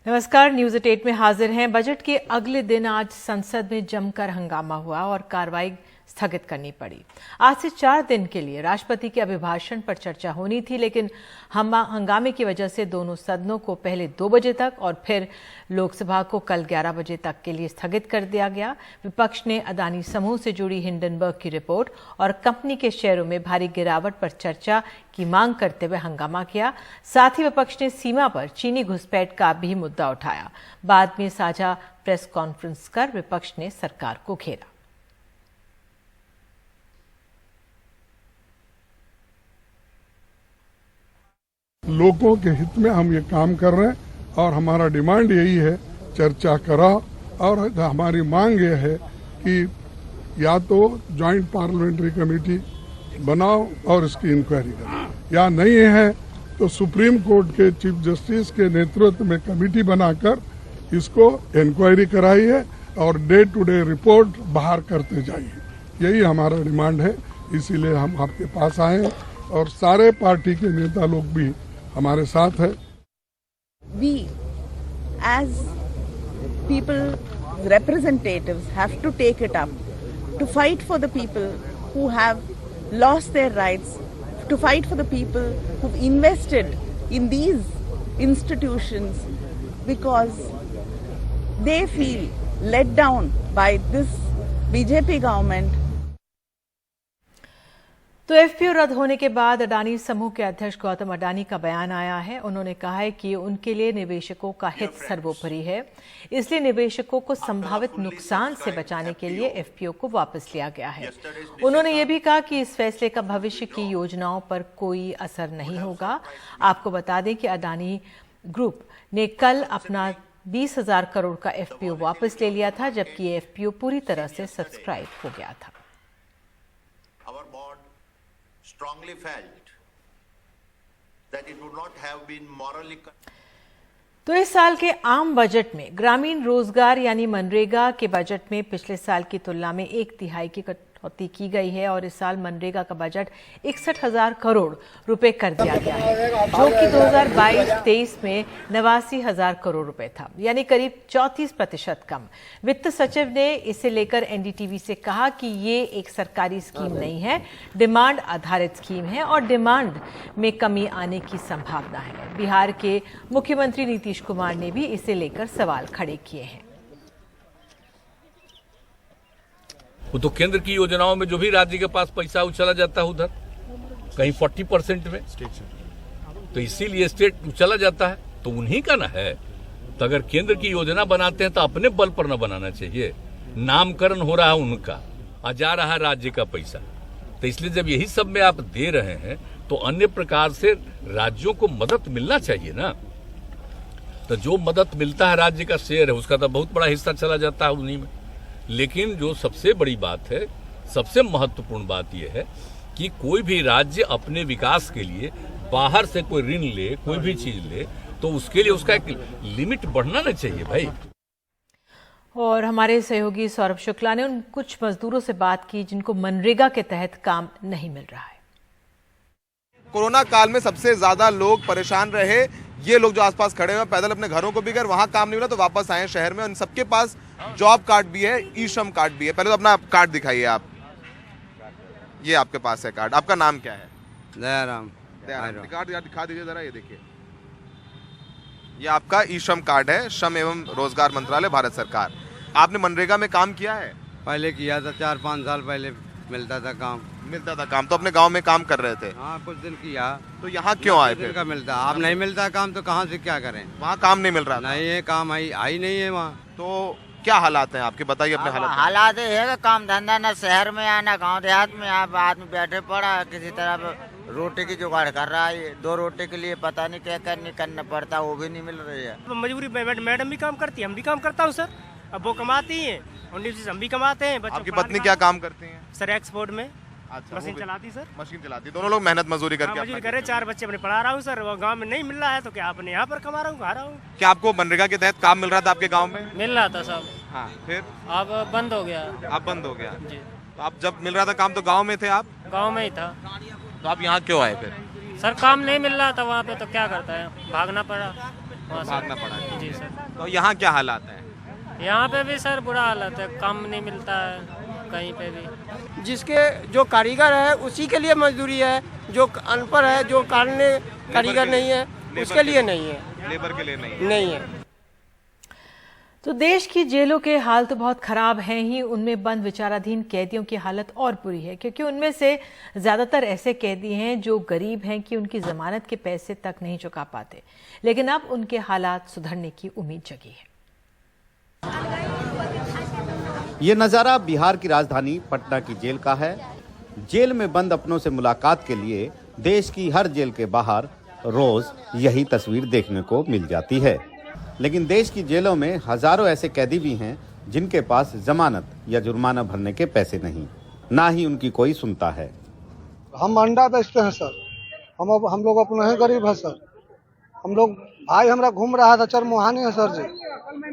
नमस्कार, न्यूज 8 में हाजिर हैं। बजट के अगले दिन आज संसद में जमकर हंगामा हुआ और कार्रवाई स्थगित करनी पड़ी। आज से 4 दिन के लिए राष्ट्रपति के अभिभाषण पर चर्चा होनी थी, लेकिन हंगामे की वजह से दोनों सदनों को पहले 2 बजे तक और फिर लोकसभा को कल 11 बजे तक के लिए स्थगित कर दिया गया। विपक्ष ने अदानी समूह से जुड़ी हिंडनबर्ग की रिपोर्ट और कंपनी के शेयरों में भारी गिरावट पर चर्चा की मांग करते हुए हंगामा किया। साथ ही विपक्ष ने सीमा पर चीनी घुसपैठ का भी मुद्दा उठाया। बाद में साझा प्रेस कॉन्फ्रेंस कर विपक्ष ने सरकार को घेरा। लोगों के हित में हम ये काम कर रहे हैं और हमारा डिमांड यही है, चर्चा कराओ। और हमारी मांग ये है कि या तो जॉइंट पार्लियामेंट्री कमेटी बनाओ और इसकी इंक्वायरी करो, या नहीं है तो सुप्रीम कोर्ट के चीफ जस्टिस के नेतृत्व में कमेटी बनाकर इसको इंक्वायरी कराइए और डे टू डे रिपोर्ट बाहर करते जाइए। यही हमारा डिमांड है, इसीलिए हम आपके पास आए हैं और सारे पार्टी के नेता लोग भी हमारे साथ है। We as people representatives have to take it up to fight for the people who have lost their rights, to fight for the people who've invested in these institutions because they feel let down by this BJP government। तो FPO रद्द होने के बाद अडानी समूह के अध्यक्ष गौतम अडानी का बयान आया है। उन्होंने कहा है कि उनके लिए निवेशकों का हित सर्वोपरि है, इसलिए निवेशकों को संभावित नुकसान से बचाने के लिए एफपीओ को वापस लिया गया है। उन्होंने ये भी कहा कि इस फैसले का भविष्य की योजनाओं पर कोई असर नहीं होगा। आपको बता दें कि अडानी ग्रुप ने कल अपना 20,000 करोड़ का एफपीओ वापस ले लिया था, जबकि ये एफपीओ पूरी तरह से सब्सक्राइब हो गया था। Strongly felt that it would not have been morally। तो इस साल के आम बजट में ग्रामीण रोजगार यानी मनरेगा के बजट में पिछले साल की तुलना में 1/3 की कटौती की गई है और इस साल मनरेगा का बजट 61,000 करोड़ रुपए कर दिया गया है, जो कि 2022-23 में 89,000 करोड़ रुपए था, यानी करीब 34% कम। वित्त सचिव ने इसे लेकर एनडीटीवी से कहा कि ये एक सरकारी स्कीम नहीं है, डिमांड आधारित स्कीम है और डिमांड में कमी आने की संभावना है। बिहार के मुख्यमंत्री नीतीश कुमार ने भी इसे लेकर सवाल खड़े किए हैं। वो तो केंद्र की योजनाओं में जो भी राज्य के पास पैसा चला जाता है उधर कहीं 40% में, तो इसीलिए स्टेट चला जाता है, तो उन्हीं का ना है। तो अगर केंद्र की योजना बनाते हैं तो अपने बल पर न बनाना चाहिए। नामकरण हो रहा है उनका, आ जा रहा है राज्य का पैसा, तो इसलिए जब यही सब में आप दे रहे हैं तो अन्य प्रकार से राज्यों को मदद मिलना चाहिए ना। तो जो मदद मिलता है राज्य का शेयर है उसका तो बहुत बड़ा हिस्सा चला जाता है उन्हीं में। लेकिन जो सबसे बड़ी बात है, सबसे महत्वपूर्ण बात यह है कि कोई भी राज्य अपने विकास के लिए बाहर से कोई ऋण ले, कोई भी चीज ले, तो उसके लिए उसका एक लिमिट बढ़ना ना चाहिए भाई। और हमारे सहयोगी सौरभ शुक्ला ने उन कुछ मजदूरों से बात की जिनको मनरेगा के तहत काम नहीं मिल रहा है। कोरोना काल में सबसे ज्यादा लोग परेशान रहे, ये लोग जो आसपास खड़े हुए पैदल अपने घरों को भी गए, वहां काम नहीं मिला तो वापस आए शहर में। उन सबके पास जॉब कार्ड भी है, ई श्रम कार्ड भी है। पहले तो अपना कार्ड दिखाइए आप, ये आपके पास है कार्ड। आपका नाम क्या है? दयाराम। कार्ड दिखा दीजिए जरा, ये देखिए, ये आपका ई श्रम कार्ड है, श्रम एवं रोजगार मंत्रालय, भारत सरकार। आपने मनरेगा में काम किया है? पहले किया था, 4-5 साल पहले मिलता था काम। तो अपने गांव में काम कर रहे थे? हाँ, कुछ दिन किया। तो यहाँ क्यों आए फिर? का मिलता, अब नहीं मिलता काम तो कहाँ से क्या करें? वहाँ काम नहीं मिल रहा? नहीं है, काम आई नहीं है वहाँ। तो क्या हालात हैं आपके, बताइए अपने हालात। हालात ये है कि काम धंधा ना शहर में या ना गाँव देहात में। आप आदमी बैठे पड़ा किसी तरह रोटी की जुगाड़ कर रहा है। 2 रोटी के लिए पता नहीं क्या करना पड़ता, वो भी नहीं मिल रही है। मजबूरी मैडम भी काम करती है, हम भी काम करता हूँ सर। अब वो कमाती है और हम भी कमाते हैं। आपकी पत्नी क्या काम करती है? सर एक्सपोर्ट में। अच्छा, मशीन चलाती सर। मशीन चलाती, दोनों लोग मेहनत मजदूरी करके मजदूरी करे। 4 बच्चे अपने पढ़ा रहा हूँ सर। वो गांव में नहीं मिल रहा है तो क्या अपने यहाँ पर कमा रहा हूँ, खा रहा हूँ। क्या आपको मनरेगा के तहत काम मिल रहा था आपके गांव में? मिल रहा था सब। हाँ, फिर अब बंद हो गया। अब बंद हो गया जी। तो आप जब मिल रहा था काम तो गाँव में थे आप? गाँव में ही था। तो आप यहाँ क्यों आए फिर? सर काम नहीं मिल रहा था वहाँ पे, तो क्या करता है, भागना पड़ा। भागना पड़ा। जी सर। तो यहाँ क्या हालात है? यहाँ पे भी सर बुरा हालत है, काम नहीं मिलता है कहीं पे भी। जिसके जो कारीगर है उसी के लिए मजदूरी है, जो अनपढ़ है, जो कारीगर नहीं है उसके लिए नहीं है, लेबर के लिए नहीं है। तो देश की जेलों के हाल तो बहुत खराब हैं ही, उनमें बंद विचाराधीन कैदियों की हालत और बुरी है, क्योंकि उनमें से ज्यादातर ऐसे कैदी हैं जो गरीब हैं कि उनकी जमानत के पैसे तक नहीं चुका पाते। लेकिन अब उनके हालात सुधरने की उम्मीद जगी है। ये नज़ारा बिहार की राजधानी पटना की जेल का है। जेल में बंद अपनों से मुलाकात के लिए देश की हर जेल के बाहर रोज यही तस्वीर देखने को मिल जाती है। लेकिन देश की जेलों में हजारों ऐसे कैदी भी हैं जिनके पास जमानत या जुर्माना भरने के पैसे नहीं, ना ही उनकी कोई सुनता है। हम अंडा बेचते हैं सर, हम लोग अपने हैं गरीब है सर। हम लोग भाई हमारा घूम रहा था चरमोहानी है सर जी,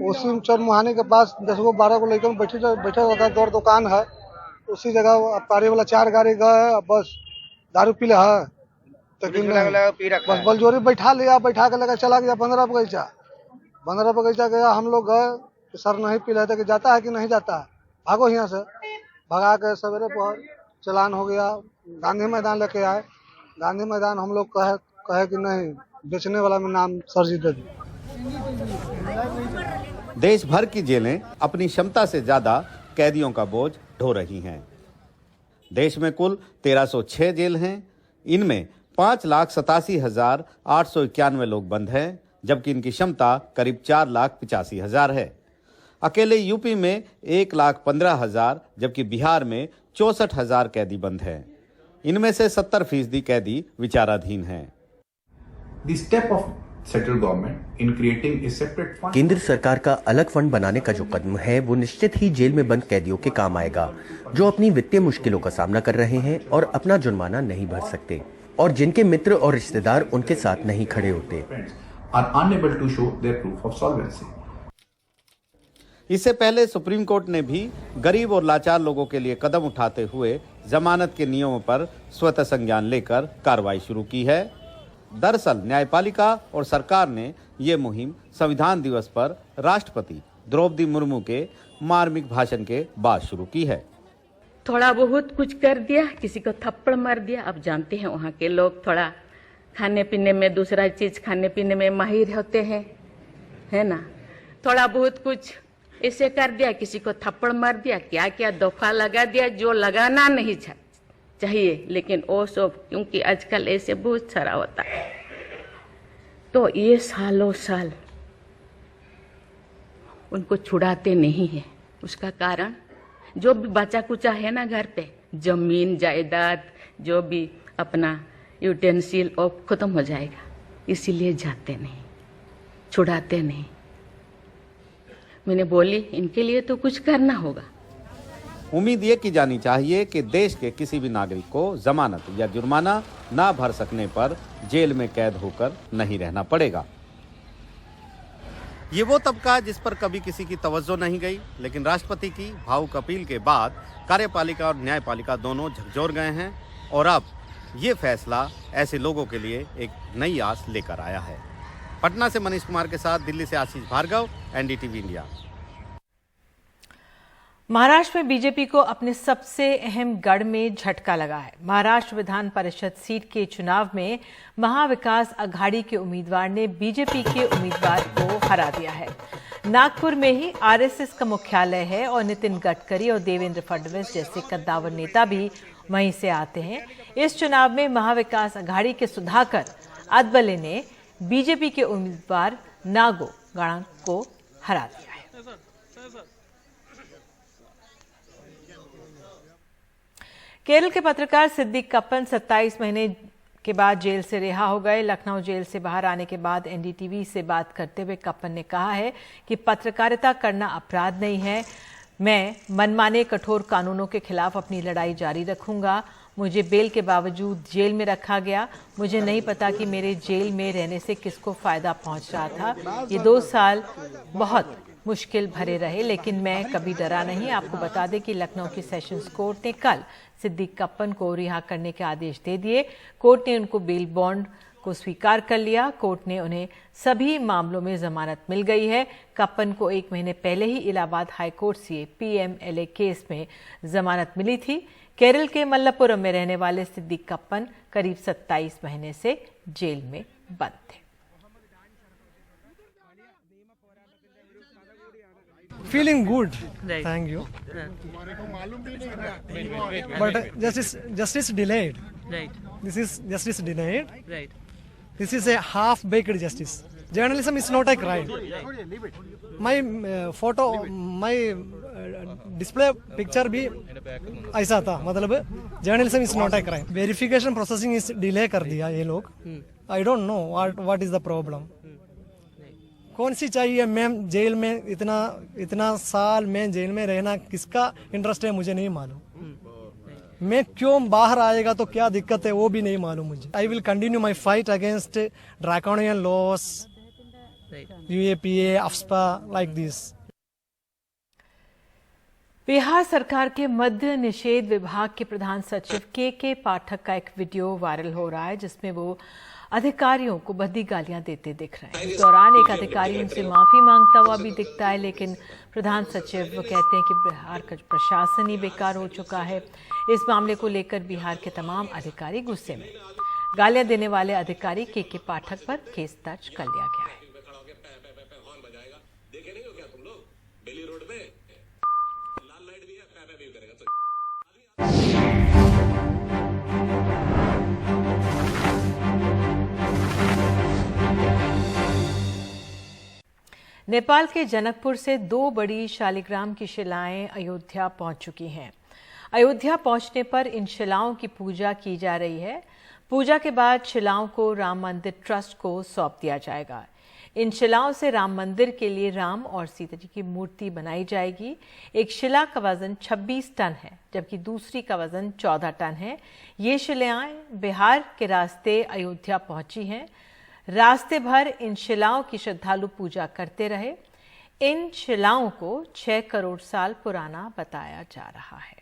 उसी चरमोहानी के पास 10 गो 12 गो लेकर बैठा रहता है, 2 दुकान है, उसी जगह अबकारी वाला 4 गाड़ी गए, बस दारू पी है, बस बलजोरी बैठा लिया, बैठा के लेकर चला गया 15 बगीचा गया। हम लोग गए कि सर नहीं पी रहे थे कि जाता है कि नहीं जाता है, भागो यहाँ से। भगा के सवेरे पहर चलान हो गया, गांधी मैदान लेके आए। गांधी मैदान हम लोग कहे कि नहीं, बेचने वाला में नाम सर जी दे दी। देश भर की जेलें अपनी क्षमता से ज्यादा कैदियों का बोझ ढो रही हैं। देश में कुल 1306 जेल हैं। इनमें 5,87,891 लोग बंद हैं, जबकि इनकी क्षमता करीब 4,85,000 है। अकेले यूपी में 1,15,000, जबकि बिहार में 64,000 कैदी बंद हैं। इनमें से 70% कैदी विचाराधीन हैं। केंद्र सरकार का अलग फंड बनाने का जो कदम है वो निश्चित ही जेल में बंद कैदियों के काम आएगा, जो अपनी वित्तीय मुश्किलों का सामना कर रहे हैं और अपना जुर्माना नहीं भर सकते, और जिनके मित्र और रिश्तेदार उनके साथ नहीं खड़े होते। इससे पहले सुप्रीम कोर्ट ने भी गरीब और लाचार लोगों के लिए कदम उठाते हुए जमानत के नियमों पर स्वतः संज्ञान लेकर कार्रवाई शुरू की है। दरअसल न्यायपालिका और सरकार ने ये मुहिम संविधान दिवस पर राष्ट्रपति द्रौपदी मुर्मू के मार्मिक भाषण के बाद शुरू की है। थोड़ा बहुत कुछ कर दिया, किसी को थप्पड़ मार दिया। अब जानते हैं वहाँ के लोग थोड़ा खाने पीने में, दूसरा चीज खाने पीने में माहिर होते हैं, है ना। थोड़ा बहुत कुछ ऐसे कर दिया, किसी को थप्पड़ मार दिया, क्या क्या दफा लगा दिया जो लगाना नहीं चाहिए, लेकिन वो सब क्योंकि आजकल ऐसे बहुत सारा होता है, तो ये सालों साल उनको छुड़ाते नहीं है। उसका कारण जो भी बचा कुचा है ना घर पे, जमीन जायदाद जो भी अपना यूटेंसिल ऑफ खत्म हो जाएगा, इसीलिए जाते नहीं, छुड़ाते नहीं। मैंने बोली इनके लिए तो कुछ करना होगा। उम्मीद ये की जानी चाहिए कि देश के किसी भी नागरिक को जमानत या जुर्माना ना भर सकने पर जेल में कैद होकर नहीं रहना पड़ेगा। ये वो तबका जिस पर कभी किसी की तवज्जो नहीं गई, लेकिन राष्ट्रपति की भावुक अपील के बाद कार्यपालिका और न्यायपालिका दोनों झकझोर गए हैं, और अब ये फैसला ऐसे लोगों के लिए एक नई आस लेकर आया है। पटना से मनीष कुमार के साथ दिल्ली से आशीष भार्गव, एनडीटीवी इंडिया। महाराष्ट्र में बीजेपी को अपने सबसे अहम गढ़ में झटका लगा है। महाराष्ट्र विधान परिषद सीट के चुनाव में महाविकास अघाड़ी के उम्मीदवार ने बीजेपी के उम्मीदवार को हरा दिया है। नागपुर में ही आरएसएस का मुख्यालय है और नितिन गडकरी और देवेंद्र फडणवीस जैसे कद्दावर नेता भी वहीं से आते हैं। इस चुनाव में महाविकास अघाड़ी के सुधाकर अदबले ने बीजेपी के उम्मीदवार नागो गाणा को हरा दिया है। केरल के पत्रकार सिद्दीक कप्पन 27 महीने के बाद जेल से रिहा हो गए। लखनऊ जेल से बाहर आने के बाद एनडीटीवी से बात करते हुए कप्पन ने कहा है कि पत्रकारिता करना अपराध नहीं है। मैं मनमाने कठोर कानूनों के खिलाफ अपनी लड़ाई जारी रखूंगा। मुझे बेल के बावजूद जेल में रखा गया। मुझे नहीं पता कि मेरे जेल में रहने से किसको फायदा पहुंच रहा था। ये 2 साल बहुत मुश्किल भरे रहे, लेकिन मैं कभी डरा नहीं। आपको बता दें कि लखनऊ की सेशंस कोर्ट ने कल सिद्दीक कप्पन को रिहा करने के आदेश दे दिए। कोर्ट ने उनको बेल बॉन्ड को स्वीकार कर लिया। कोर्ट ने उन्हें सभी मामलों में जमानत मिल गई है। कप्पन को 1 महीने पहले ही इलाहाबाद हाई कोर्ट से PMLA केस में जमानत मिली थी। केरल के मल्लपुरम में रहने वाले सिद्दीक कप्पन करीब 27 महीने से जेल में बंद थे। Feeling good. Right. Thank you. But justice delayed. Right. This is justice delayed. Right. This is a half-baked justice. Journalism is not a crime. My photo, my display picture भी ऐसा था, मतलब journalism is not a crime. Verification processing is delay कर दिया ये लोग. I don't know what is the problem. कौन सी चाहिए मैम जेल में इतना साल में जेल में रहना, किसका इंटरेस्ट है मुझे नहीं मालूम। मैं क्यों बाहर आएगा तो क्या दिक्कत है वो भी नहीं मालूम मुझे। I will continue my fight against draconian loss, UAPA, AFSPA like this. Bihar सरकार के मद्य निषेध विभाग के प्रधान सचिव के पाठक का एक वीडियो वायरल हो रहा है जिसमें वो अधिकारियों को भद्दी गालियां देते दिख रहे हैं। इस दौरान एक अधिकारी उनसे माफी मांगता हुआ भी दिखता है, लेकिन प्रधान सचिव कहते हैं कि बिहार का प्रशासन ही बेकार हो चुका है। इस मामले को लेकर बिहार के तमाम अधिकारी गुस्से में। गालियां देने वाले अधिकारी के पाठक पर केस दर्ज कर लिया गया है। नेपाल के जनकपुर से 2 बड़ी शालिग्राम की शिलाएं अयोध्या पहुंच चुकी हैं। अयोध्या पहुंचने पर इन शिलाओं की पूजा की जा रही है। पूजा के बाद शिलाओं को राम मंदिर ट्रस्ट को सौंप दिया जाएगा। इन शिलाओं से राम मंदिर के लिए राम और सीता जी की मूर्ति बनाई जाएगी। एक शिला का वजन 26 टन है, जबकि दूसरी का वजन 14 टन है। ये शिलाएं बिहार के रास्ते अयोध्या पहुंची हैं। रास्ते भर इन शिलाओं की श्रद्धालु पूजा करते रहे। इन शिलाओं को 6 करोड़ साल पुराना बताया जा रहा है।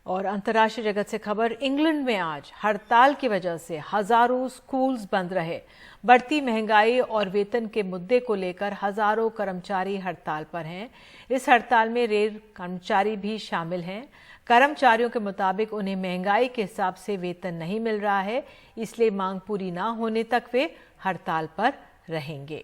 और अंतर्राष्ट्रीय जगत से खबर, इंग्लैंड में आज हड़ताल की वजह से हजारों स्कूल्स बंद रहे। बढ़ती महंगाई और वेतन के मुद्दे को लेकर हजारों कर्मचारी हड़ताल पर हैं। इस हड़ताल में रेल कर्मचारी भी शामिल हैं। कर्मचारियों के मुताबिक उन्हें महंगाई के हिसाब से वेतन नहीं मिल रहा है, इसलिए मांग पूरी ना होने तक वे हड़ताल पर रहेंगे।